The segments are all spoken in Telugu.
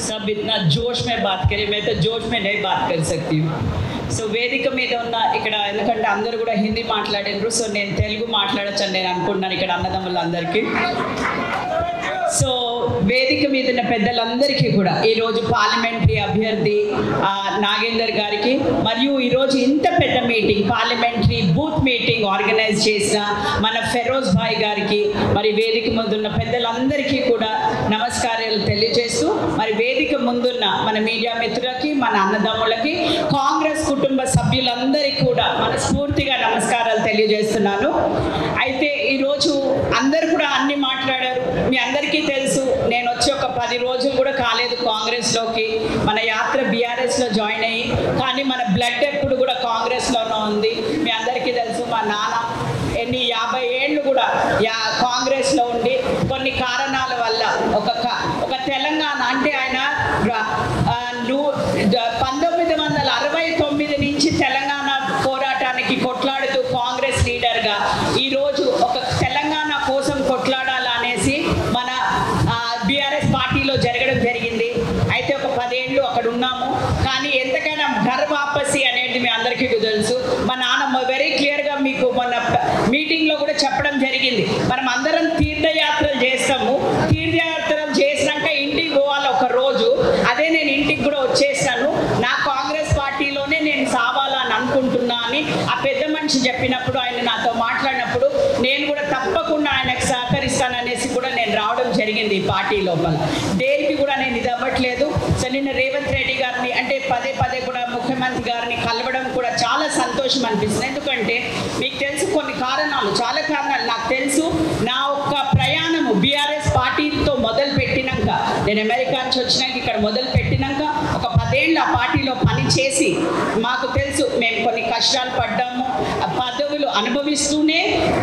सब इतना जोश में बात करें, मैं तो जोश में नहीं बात कर सकती हूँ. సో వేదిక మీద ఉన్న ఇక్కడ ఎందుకంటే అందరూ కూడా హిందీ మాట్లాడారు, సో నేను తెలుగు మాట్లాడొచ్చని నేను అనుకుంటున్నాను ఇక్కడ అన్నదమ్ములందరికీ. సో వేదిక మీద ఉన్న పెద్దలందరికీ కూడా ఈరోజు పార్లమెంటరీ అభ్యర్థి నాగేందర్ గారికి మరియు ఈరోజు ఇంత పెద్ద meeting parliamentary booth meeting organise చేసిన మన ఫెరోజ్ భాయ్ గారికి మరి వేదిక ముందున్న పెద్దలందరికీ కూడా నమస్కారాలు తెలియజేస్తూ మరి వేదిక ముందున్న మన మీడియా మిత్రులకి మన అన్నదమ్ములకి కాంగ్రెస్ కుటుంబ సభ్యులందరికీ కూడా మనస్ఫూర్తిగా నమస్కారాలు తెలియజేస్తున్నాను. అయితే ఈరోజు అందరూ కూడా అన్ని మాట్లాడారు. మీ అందరికీ తెలుసు నేను వచ్చి ఒక 10 రోజులు కూడా కాలేదు కాంగ్రెస్లోకి. మన యాత్ర బీఆర్ఎస్లో జాయిన్ అయ్యి, కానీ మన బ్లడ్ ఎప్పుడు కూడా కాంగ్రెస్లోనే ఉంది. మీ అందరికీ తెలుసు మా నాన్న 50 ఏళ్ళు కూడా కాంగ్రెస్లో ఉండి కొన్ని కారణాల వల్ల ఒక తెలంగాణ అంటే ఆయన 1969 నుంచి తెలంగాణ పోరాటానికి కొట్లాడుతూ కాంగ్రెస్ లీడర్గా ఈరోజు ఒక తెలంగాణ కోసం కొట్లాడాలనేసి మన బీఆర్ఎస్ పార్టీలో జరగడం జరిగింది. అయితే ఒక 10 ఏళ్ళు అక్కడ ఉన్నాము. కానీ ఎంతకైనా ఘర్ వాపసి అనేది మీ అందరికీ తెలుసు. మా నాన్న వెరీ క్లియర్గా మీకు మన మీటింగ్లో కూడా చెప్పడం జరిగింది. మనం అందరం తీర్థయాత్రలు చేస్తాము, తీర్థయాత్రలు చేసినాక ఇంటికి పోవాలి ఒక రోజు. అదే నేను ఇంటికి కూడా వచ్చేసాను, నా కాంగ్రెస్ పార్టీలోనే నేను సావాలని అనుకుంటున్నా అని ఆ పెద్ద మనిషి చెప్పినప్పుడు, ఆయన నాతో మాట్లాడినప్పుడు నేను కూడా తప్పకుండా ఆయనకు సహకరిస్తాననేసి కూడా నేను రావడం జరిగింది ఈ పార్టీ లోపల. దేనికి కూడా నేను ఇది అవ్వట్లేదు. సో నిన్న రేవంత్ రెడ్డి గారిని అంటే పదే కూడా ముఖ్యమంత్రి గారిని కలవడం కూడా చాలా సంతోషం అనిపిస్తుంది. ఎందుకంటే మీకు తెలుసు కొన్ని కారణాలు, చాలా కారణాలు నాకు తెలుసు. నా ఒక్క ప్రయాణము బీఆర్ఎస్ పార్టీతో మొదలు పెట్టినాక, నేను అమెరికా నుంచి వచ్చినాక ఇక్కడ మొదలు పెట్టినాక ఒక 10 ఏళ్ళు ఆ పార్టీలో పనిచేసి మాకు తెలుసు మేము కొన్ని కష్టాలు పడ్డాము. పదవులు అనుభవిస్తూనే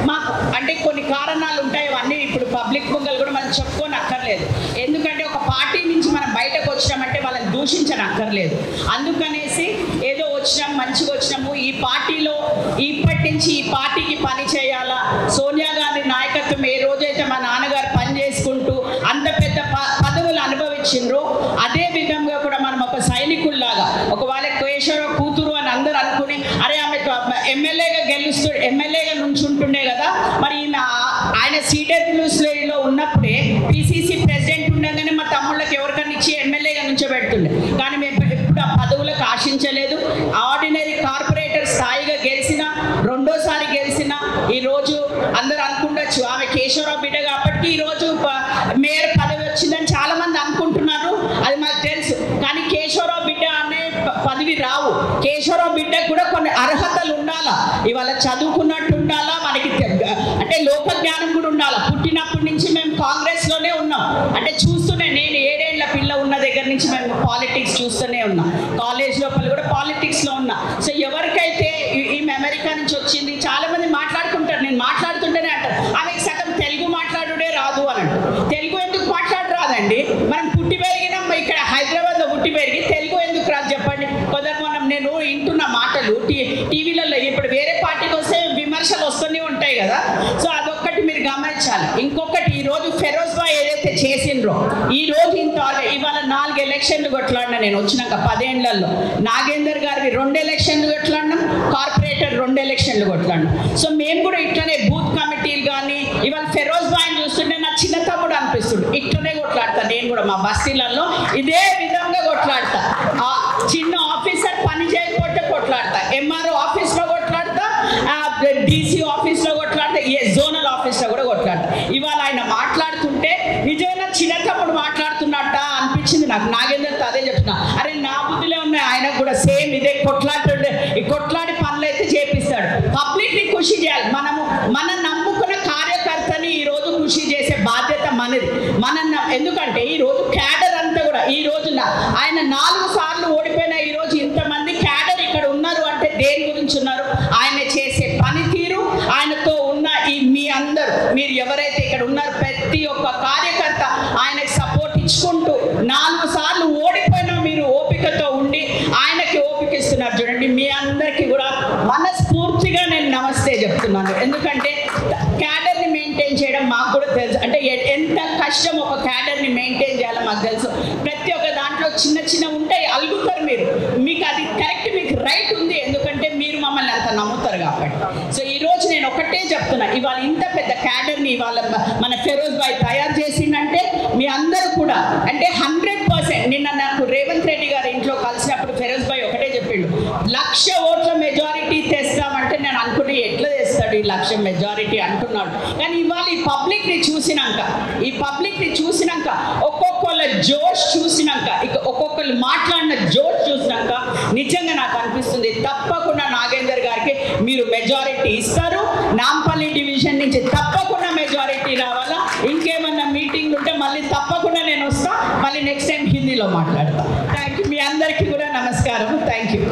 మాకు అంటే కొన్ని కారణాలు ఉంటాయి, అవన్నీ ఇప్పుడు పబ్లిక్ ముంగలు కూడా మనం చెప్పుకొని అక్కర్లేదు. ఎందుకంటే ఒక పార్టీ నుంచి మనం బయటకు వచ్చినామంటే వాళ్ళని దూషించని అక్కర్లేదు. అందుకనేసి ఏదో వచ్చినాం మంచిగా వచ్చినాము, ఈ పార్టీలో ఇప్పటి నుంచి ఈ పార్టీకి పని చేయాలా. సోనియా గాంధీ నాయకత్వం ఏ రోజైతే మా నాన్నగారు పని చేసుకుంటూ అంత పెద్ద పదవులు అనుభవించిండ్రో అదే విధంగా కూడా మనం ఒక సైనికుల్లాగా ఒకవేళ కేశవరావు కూతురు అని అందరూ అనుకుని అరే ఆమె ఎమ్మెల్యేగా నుంచుంటుండే కదా, మరి ఆయన CWSలో ఉన్నప్పుడే PCC ప్రెసిడెంట్ ఉండగానే మా తమ్ముళ్ళకి ఎవరికన్నా ఇచ్చి ఎమ్మెల్యేగా నుంచోబెడుతుండే. కానీ మేము ఎప్పుడు ఆ పదవులకు ఆశించలేదు. ఆర్డినరీ కార్పొరేటర్ స్థాయిగా గెలిచిన, రెండోసారి గెలిచిన ఈరోజు అందరూ అనుకుండొచ్చు ఆమె కేశవరావు బిడ్డ కాబట్టి ఈరోజు మేయర్ పదవి వచ్చిందని చాలా మంది అనుకుంటున్నారు. అది మాకు తెలుసు. కానీ కేశవరావు బిడ్డ అనే పదవి రావు. కేశవరావు బిడ్డకు కూడా కొన్ని అర్హతలు ఉండాలా. ఇవాళ చదువుకున్నట్టు ఉండాలా, మనకి అంటే లోక జ్ఞానం కూడా ఉండాలా. పుట్టినప్పటి నుంచి మేము కాంగ్రెస్లోనే ఉన్నాం. అంటే చూస్తూనే నేను 7 ఏళ్ల పిల్ల ఉన్న దగ్గర నుంచి మేము పాలిటిక్స్ చూస్తూనే ఉన్నాం. కాలేజ్ లోపల కూడా పాలిటిక్స్లో ఉన్నా. సో ఎవరికైతే ఈమె అమెరికా నుంచి వచ్చింది చాలా మంది మాట్లాడుకుంటారు, నేను మాట్లాడుతుంటేనే అంటారు ఆమెకి సగం తెలుగు మాట్లాడుడే రాదు అని అంటారు. తెలుగు ఎందుకు మాట్లాడరాదండి? మనం పుట్టి పెరిగినాం ఇక్కడ హైదరాబాద్లో పుట్టి పెరిగి తెలుగు ఎందుకు రాదు చెప్పండి? కొందరు నేను వింటున్న మాటలు టీవీలలో ఇప్పుడు వేరే పార్టీకి వస్తే విమర్శలు వస్తూనే ఉంటాయి కదా. సో అదొక్కటి మీరు గమనించాలి. ఇంకొకటి ఈరోజు ఫెరోజ్ భాయ్ ఏదైతే చేసిండ్రో ఈరోజు ఇవాళ 4 ఎలక్షన్లు కొట్లాడినా నేను వచ్చినాక 10 ఏళ్లలో. నాగేందర్ గారికి 2 ఎలక్షన్లు కొట్లాడినాం, కార్పొరేటర్ 2 ఎలక్షన్లు కొట్లాడినాం. సో మేము కూడా ఇట్లనే బూత్ కమిటీలు కానీ ఇవాళ ఫెరోజ్ భాయ్ని చూస్తుంటే నా చిన్న తమ్ముడు అనిపిస్తుంది. ఇట్లనే కొట్లాడతాను నేను కూడా మా బస్తీలలో ఇదే విధంగా కొట్లాడతా. చిన్న ఆఫీసర్ పని చేయకపోతే కొట్లాడతా, MRO ఆఫీస్లో కొట్లాడతా, DC ఆఫీస్లో కొట్లాడతా, జోనల్ ఆఫీస్లో కూడా కొట్లాడతా. ఇవాళ ఆయన మాట్లాడుతుంటే నిజంగా చిన్న తమ్ముడు మాట్లాడుతున్నట్ట అనిపించింది నాకు. నాగేందర్తో అదే చెప్తున్నా, అరే నా బుద్ధిలో ఉన్నాయి ఆయనకు కూడా సేమ్ ఇదే కొట్లాడుతుండే. ఈ కొట్లాడి పనులు అయితే చేపిస్తాడు. పబ్లిక్ని ఖుషి చేయాలి. మనం నమ్ముకున్న కార్యకర్తని ఈరోజు ఖుషి చేసే బాధ్యత మనది. ఎందుకంటే ఈరోజు క్యాడర్ అంతా కూడా ఈ రోజున ఆయన 4 సార్లు ఓడిపోయిన ఈరోజు ఇంతమంది క్యాడర్ ఇక్కడ ఉన్నారు అంటే దేని గురించి ఉన్నారు? ఆయన చేసే పనితీరు, ఆయనతో ఉన్న మీ అందరూ మీరు ఎవరైతే ఇక్కడ ఉన్నారు ప్రతి ఒక్క కార్యకర్త ఆయనకు సపోర్ట్ ఇచ్చుకుంటూ 4 సార్లు ఓడిపోయినా మీరు ఓపికతో ఉండి ఆయనకి ఓపిక ఇస్తున్నారు చూడండి. మీ అందరికీ కూడా మనస్ఫూర్తిగా నేను నమస్తే చెప్తున్నాను. ఎందుకంటే క్యాడర్ని మెయింటైన్ చేయడం మాకు కూడా తెలుసు. అంటే ఎంత కష్టం ఒక క్యాడర్ని మెయింటైన్ చేయాలో మాకు తెలుసు. ప్రతి ఒక్క దాంట్లో చిన్న చిన్న ఉంటాయి, అలుగుతారు మీరు, మీకు అది కరెక్ట్, మీకు రైట్ ఉంది, ఎందుకంటే మీరు మమ్మల్ని అంత నమ్ముతారు కాబట్టి. సో ఈరోజు నేను ఒకటే చెప్తున్నా, ఇవాళ ఇంత పెద్ద క్యాడర్ని ఇవాళ మన ఫిరోజ్ భాయ్ తయారు చేసిందంటే మీ అందరూ కూడా అంటే 100%. నిన్న నాకు రేవంత్ రెడ్డి గారి ఇంట్లో కలిసినప్పుడు ఫిరోజ్ భాయ్ ఒకటే చెప్పిండు, 1,00,000 ఓట్ల మెజారిటీ తెస్తామంటే నేను అనుకుంటే ఎట్లా తెస్తాడు ఈ 1,00,000 మెజారిటీ అంటున్నాడు. కానీ ఇవాళ ఈ పబ్లిక్ని చూసినాక ఒక్కొక్కళ్ళ జోష్ చూసినాక, ఇక ఒక్కొక్కరు మాట్లాడిన జోష్ చూసినాక నిజంగా నాకు అనిపిస్తుంది తప్పకుండా నాగేందర్ గారికి మీరు మెజారిటీ ఇస్తారు. నాంపల్లి డివిజన్ నుంచి తప్పకుండా మెజారిటీ రావాలా. ఇంకేమన్నా మీటింగ్లు ఉంటే మళ్ళీ తప్పకుండా నేను వస్తా, మళ్ళీ నెక్స్ట్ టైం హిందీలో మాట్లాడతా. Thank you. మీ అందరికీ కూడా నమస్కారం. Thank you.